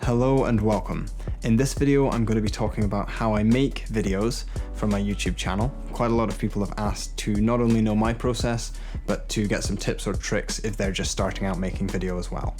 Hello and welcome. In this video, I'm going to be talking about how I make videos for my YouTube channel. Quite a lot of people have asked to not only know my process, but to get some tips or tricks if they're just starting out making video as well.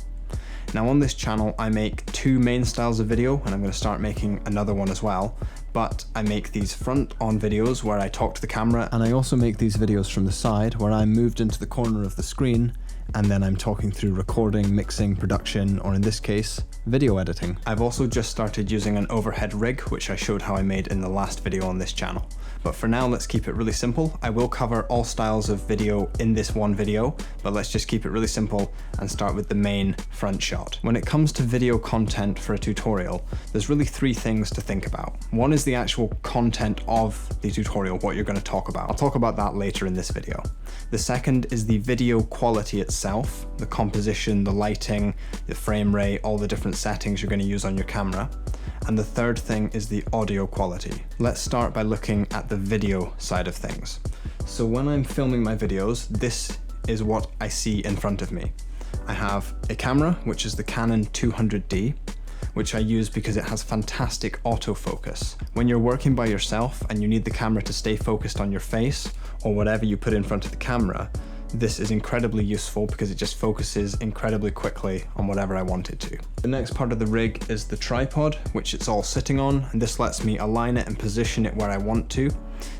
Now on this channel, I make two main styles of video, and I'm going to start making another one as well. But I make these front-on videos where I talk to the camera, and I also make these videos from the side where I'm moved into the corner of the screen and then I'm talking through recording, mixing, production, or in this case, video editing. I've also just started using an overhead rig, which I showed how I made in the last video on this channel. But for now, let's keep it really simple. I will cover all styles of video in this one video, but let's just keep it really simple and start with the main front shot. When it comes to video content for a tutorial, there's really three things to think about. One is the actual content of the tutorial, what you're going to talk about. I'll talk about that later in this video. The second is the video quality itself, the composition, the lighting, the frame rate, all the different settings you're going to use on your camera. And the third thing is the audio quality. Let's start by looking at the video side of things. So when I'm filming my videos, this is what I see in front of me. I have a camera, which is the Canon 200D, which I use because it has fantastic autofocus. When you're working by yourself and you need the camera to stay focused on your face or whatever you put in front of the camera, this is incredibly useful because it just focuses incredibly quickly on whatever I want it to. The next part of the rig is the tripod, which it's all sitting on, and this lets me align it and position it where I want to.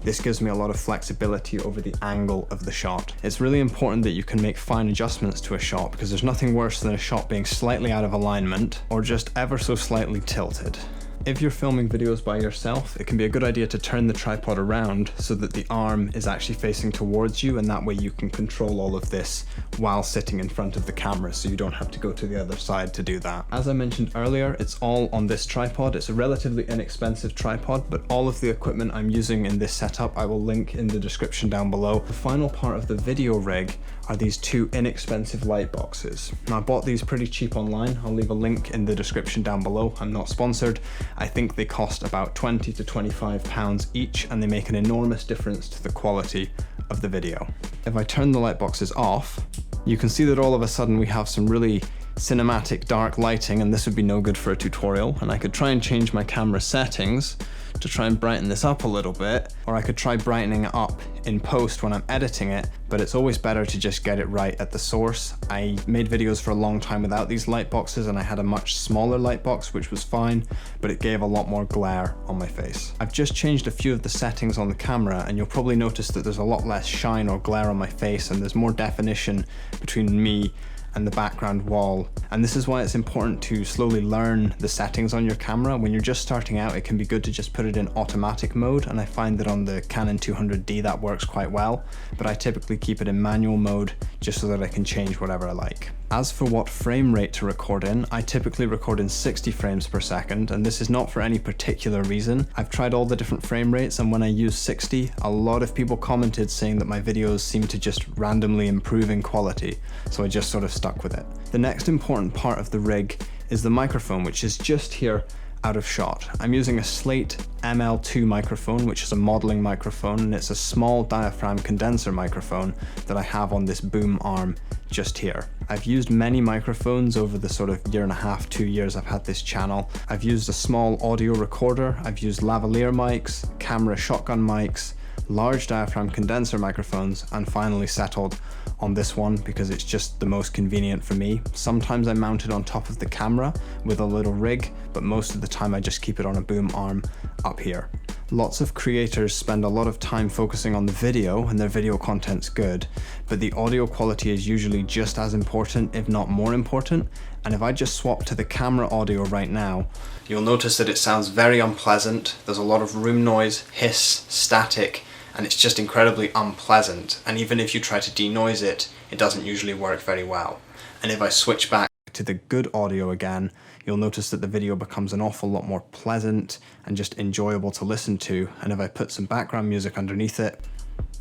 This gives me a lot of flexibility over the angle of the shot. It's really important that you can make fine adjustments to a shot because there's nothing worse than a shot being slightly out of alignment or just ever so slightly tilted. If you're filming videos by yourself, it can be a good idea to turn the tripod around so that the arm is actually facing towards you, and that way you can control all of this while sitting in front of the camera, so you don't have to go to the other side to do that. As I mentioned earlier, it's all on this tripod. It's a relatively inexpensive tripod, but all of the equipment I'm using in this setup I will link in the description down below. The final part of the video rig are these two inexpensive light boxes. Now I bought these pretty cheap online. I'll leave a link in the description down below. I'm not sponsored. I think they cost about 20 to 25 pounds each, and they make an enormous difference to the quality of the video. If I turn the light boxes off, you can see that all of a sudden we have some really cinematic dark lighting, and this would be no good for a tutorial. And I could try and change my camera settings to try and brighten this up a little bit, or I could try brightening it up in post when I'm editing it, but it's always better to just get it right at the source. I made videos for a long time without these light boxes, and I had a much smaller light box, which was fine, but it gave a lot more glare on my face. I've just changed a few of the settings on the camera, and you'll probably notice that there's a lot less shine or glare on my face, and there's more definition between me and the background wall. And this is why it's important to slowly learn the settings on your camera. When you're just starting out, it can be good to just put it in automatic mode, and I find that on the Canon 200D that works quite well, but I typically keep it in manual mode just so that I can change whatever I like. As for what frame rate to record in, I typically record in 60 frames per second, and this is not for any particular reason. I've tried all the different frame rates, and when I use 60, a lot of people commented saying that my videos seem to just randomly improve in quality, so I just sort of stuck with it. The next important part of the rig is the microphone, which is just here out of shot. I'm using a Slate ML2 microphone, which is a modeling microphone, and it's a small diaphragm condenser microphone that I have on this boom arm just here. I've used many microphones over the sort of year and a half, 2 years I've had this channel. I've used a small audio recorder, I've used lavalier mics, camera shotgun mics, large diaphragm condenser microphones, and finally settled on this one because it's just the most convenient for me. Sometimes I mount it on top of the camera with a little rig, but most of the time I just keep it on a boom arm up here. Lots of creators spend a lot of time focusing on the video, and their video content's good, but the audio quality is usually just as important, if not more important. And if I just swap to the camera audio right now, you'll notice that it sounds very unpleasant. There's a lot of room noise, hiss, static, and it's just incredibly unpleasant. And even if you try to denoise it, it doesn't usually work very well. And if I switch back to the good audio again, you'll notice that the video becomes an awful lot more pleasant and just enjoyable to listen to. And if I put some background music underneath it,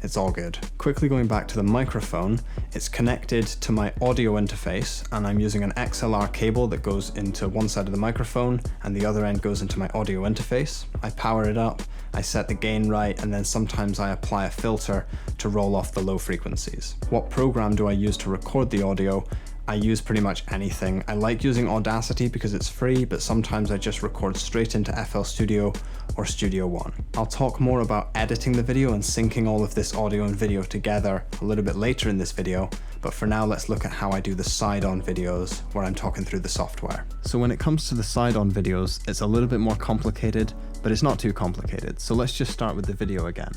it's all good. Quickly going back to the microphone, it's connected to my audio interface, and I'm using an XLR cable that goes into one side of the microphone and the other end goes into my audio interface. I power it up, I set the gain right, and then sometimes I apply a filter to roll off the low frequencies. What program do I use to record the audio? I use pretty much anything. I like using Audacity because it's free, but sometimes I just record straight into FL Studio or Studio One. I'll talk more about editing the video and syncing all of this audio and video together a little bit later in this video, but for now let's look at how I do the side-on videos where I'm talking through the software. So when it comes to the side-on videos, it's a little bit more complicated, but it's not too complicated. So let's just start with the video again.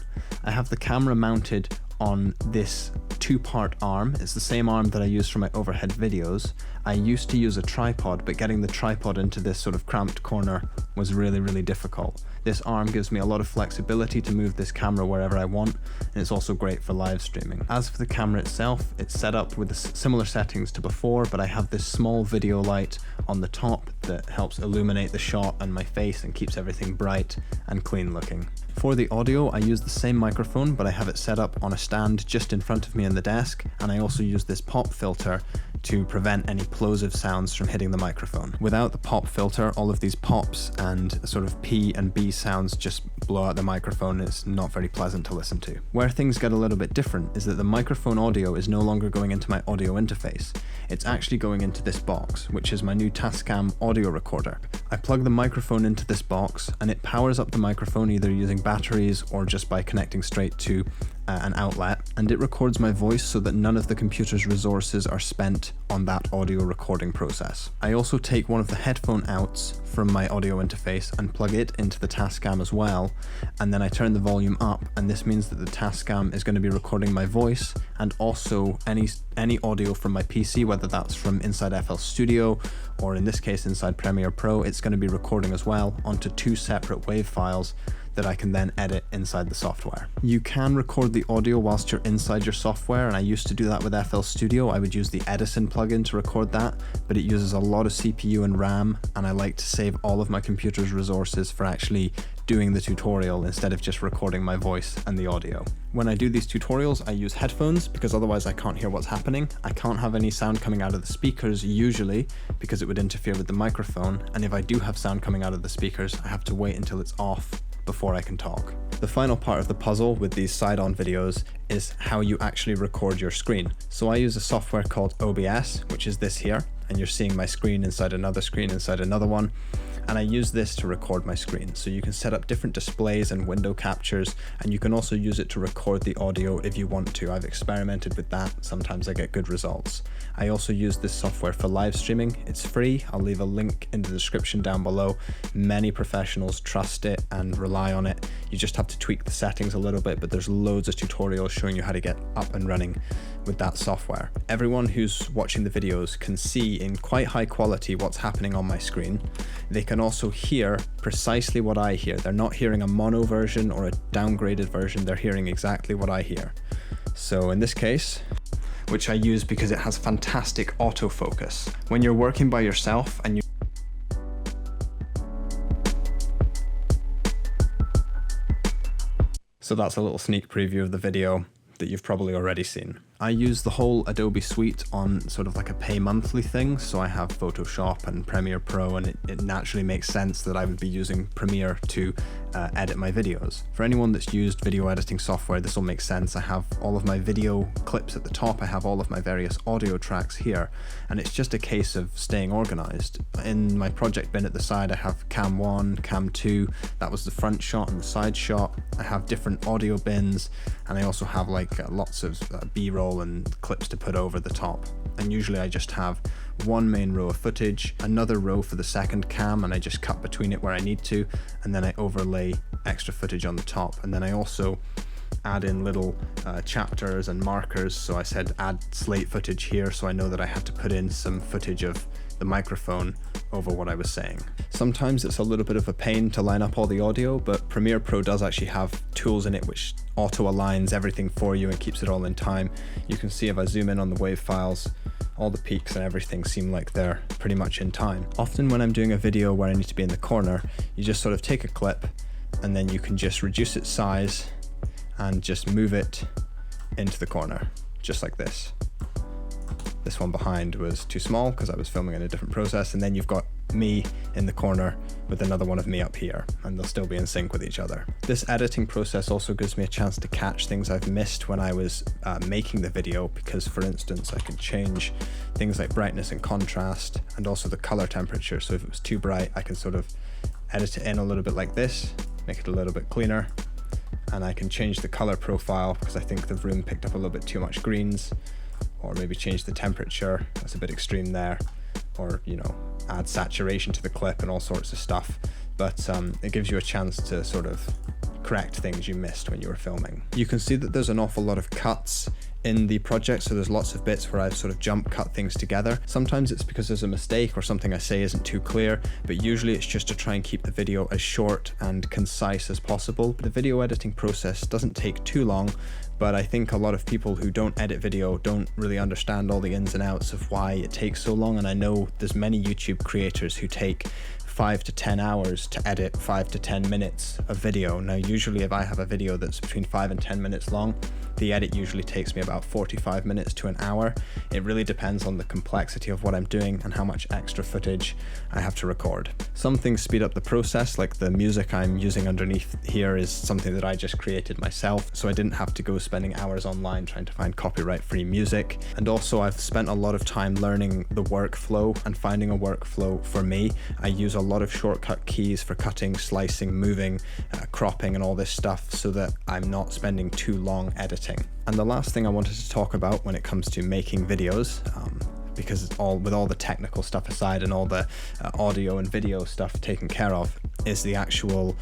I have the camera mounted on this two-part arm. It's the same arm that I use for my overhead videos. I used to use a tripod, but getting the tripod into this sort of cramped corner was really, really difficult. This arm gives me a lot of flexibility to move this camera wherever I want, and it's also great for live streaming. As for the camera itself, it's set up with similar settings to before, but I have this small video light on the top that helps illuminate the shot and my face and keeps everything bright and clean looking. For the audio, I use the same microphone, but I have it set up on a stand just in front of me on the desk, and I also use this pop filter to prevent any plosive sounds from hitting the microphone. Without the pop filter, all of these pops and sort of P and B sounds just blow out the microphone. It's not very pleasant to listen to. Where things get a little bit different is that the microphone audio is no longer going into my audio interface. It's actually going into this box, which is my new Tascam audio recorder. I plug the microphone into this box and it powers up the microphone either using batteries or just by connecting straight to an outlet, and it records my voice so that none of the computer's resources are spent on that audio recording process. I also take one of the headphone outs from my audio interface and plug it into the Tascam as well, and then I turn the volume up, and this means that the Tascam is going to be recording my voice and also any audio from my PC, whether that's from inside FL Studio or in this case inside Premiere Pro. It's going to be recording as well onto two separate WAV files that I can then edit inside the software. You can record the audio whilst you're inside your software, and I used to do that with FL Studio. I would use the Edison plugin to record that, but it uses a lot of CPU and RAM, and I like to save all of my computer's resources for actually doing the tutorial instead of just recording my voice and the audio. When I do these tutorials, I use headphones because otherwise I can't hear what's happening. I can't have any sound coming out of the speakers usually because it would interfere with the microphone, and if I do have sound coming out of the speakers, I have to wait until it's off before I can talk. The final part of the puzzle with these side-on videos is how you actually record your screen. So I use a software called OBS, which is this here, and you're seeing my screen inside another one, and I use this to record my screen. So you can set up different displays and window captures, and you can also use it to record the audio if you want to. I've experimented with that. Sometimes I get good results. I also use this software for live streaming. It's free. I'll leave a link in the description down below. Many professionals trust it and rely on it. You just have to tweak the settings a little bit, but there's loads of tutorials showing you how to get up and running with that software. Everyone who's watching the videos can see in quite high quality what's happening on my screen. They can also hear precisely what I hear. They're not hearing a mono version or a downgraded version. They're hearing exactly what I hear. So in this case, which I use because it has fantastic autofocus. When you're working by yourself and So that's a little sneak preview of the video that you've probably already seen. I use the whole Adobe suite on sort of like a pay monthly thing, so I have Photoshop and Premiere Pro, and it naturally makes sense that I would be using Premiere to edit my videos. For anyone that's used video editing software, this will make sense. I have all of my video clips at the top, I have all of my various audio tracks here, and it's just a case of staying organized. In my project bin at the side, I have cam 1, cam 2, that was the front shot and the side shot. I have different audio bins, and I also have like lots of B-roll and clips to put over the top. And usually I just have one main row of footage, another row for the second cam, and I just cut between it where I need to, and then I overlay extra footage on the top. And then I also add in little chapters and markers. So I said add slate footage here, so I know that I had to put in some footage of the microphone over what I was saying. Sometimes it's a little bit of a pain to line up all the audio, but Premiere Pro does actually have tools in it which auto aligns everything for you and keeps it all in time. You can see if I zoom in on the WAV files, all the peaks and everything seem like they're pretty much in time. Often when I'm doing a video where I need to be in the corner, you just sort of take a clip and then you can just reduce its size and just move it into the corner, just like this. This one behind was too small because I was filming in a different process, and then you've got me in the corner with another one of me up here, and they'll still be in sync with each other. This editing process also gives me a chance to catch things I've missed when I was making the video, because for instance I can change things like brightness and contrast, and also the color temperature. So if it was too bright, I can sort of edit it in a little bit like this, make it a little bit cleaner, and I can change the color profile because I think the room picked up a little bit too much greens, or maybe change the temperature, that's a bit extreme there, or add saturation to the clip and all sorts of stuff. But it gives you a chance to sort of correct things you missed when you were filming. You can see that there's an awful lot of cuts in the project, so there's lots of bits where I've sort of jump cut things together. Sometimes it's because there's a mistake or something I say isn't too clear, but usually it's just to try and keep the video as short and concise as possible. The video editing process doesn't take too long, but I think a lot of people who don't edit video don't really understand all the ins and outs of why it takes so long. And I know there's many YouTube creators who take 5 to 10 hours to edit 5 to 10 minutes of video. Now, usually if I have a video that's between 5 and 10 minutes long, the edit usually takes me about 45 minutes to an hour. It really depends on the complexity of what I'm doing and how much extra footage I have to record. Some things speed up the process, like the music I'm using underneath here is something that I just created myself, so I didn't have to go spending hours online trying to find copyright-free music. And also I've spent a lot of time learning the workflow and finding a workflow for me. I use a lot of shortcut keys for cutting, slicing, moving, cropping and all this stuff, so that I'm not spending too long editing. And the last thing I wanted to talk about when it comes to making videos, because it's with all the technical stuff aside and all the audio and video stuff taken care of, is the actual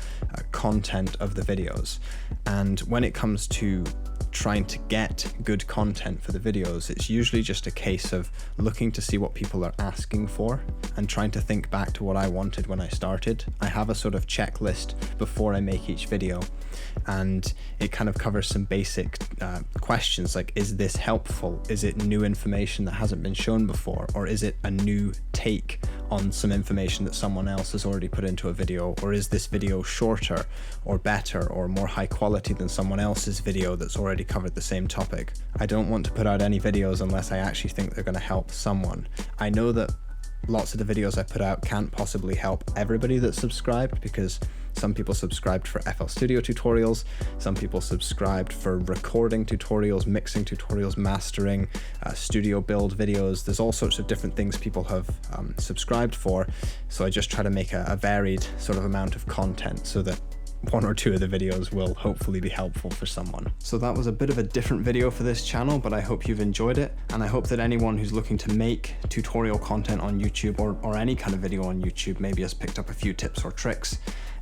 content of the videos. And when it comes to trying to get good content for the videos, it's usually just a case of looking to see what people are asking for and trying to think back to what I wanted when I started. I have a sort of checklist before I make each video, and it kind of covers some basic questions like, is this helpful? Is it new information that hasn't been shown before? Or is it a new take on some information that someone else has already put into a video? Or is this video shorter or better or more high quality than someone else's video that's already covered the same topic? I don't want to put out any videos unless I actually think they're going to help someone. I know that lots of the videos I put out can't possibly help everybody that's subscribed, because some people subscribed for FL Studio tutorials, some people subscribed for recording tutorials, mixing tutorials, mastering, studio build videos. There's all sorts of different things people have subscribed for, so I just try to make a varied sort of amount of content so that one or two of the videos will hopefully be helpful for someone. So that was a bit of a different video for this channel, but I hope you've enjoyed it, and I hope that anyone who's looking to make tutorial content on YouTube or any kind of video on YouTube maybe has picked up a few tips or tricks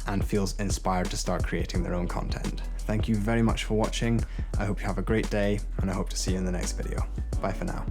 and feels inspired to start creating their own content. Thank you very much for watching. I hope you have a great day, and I hope to see you in the next video. Bye for now.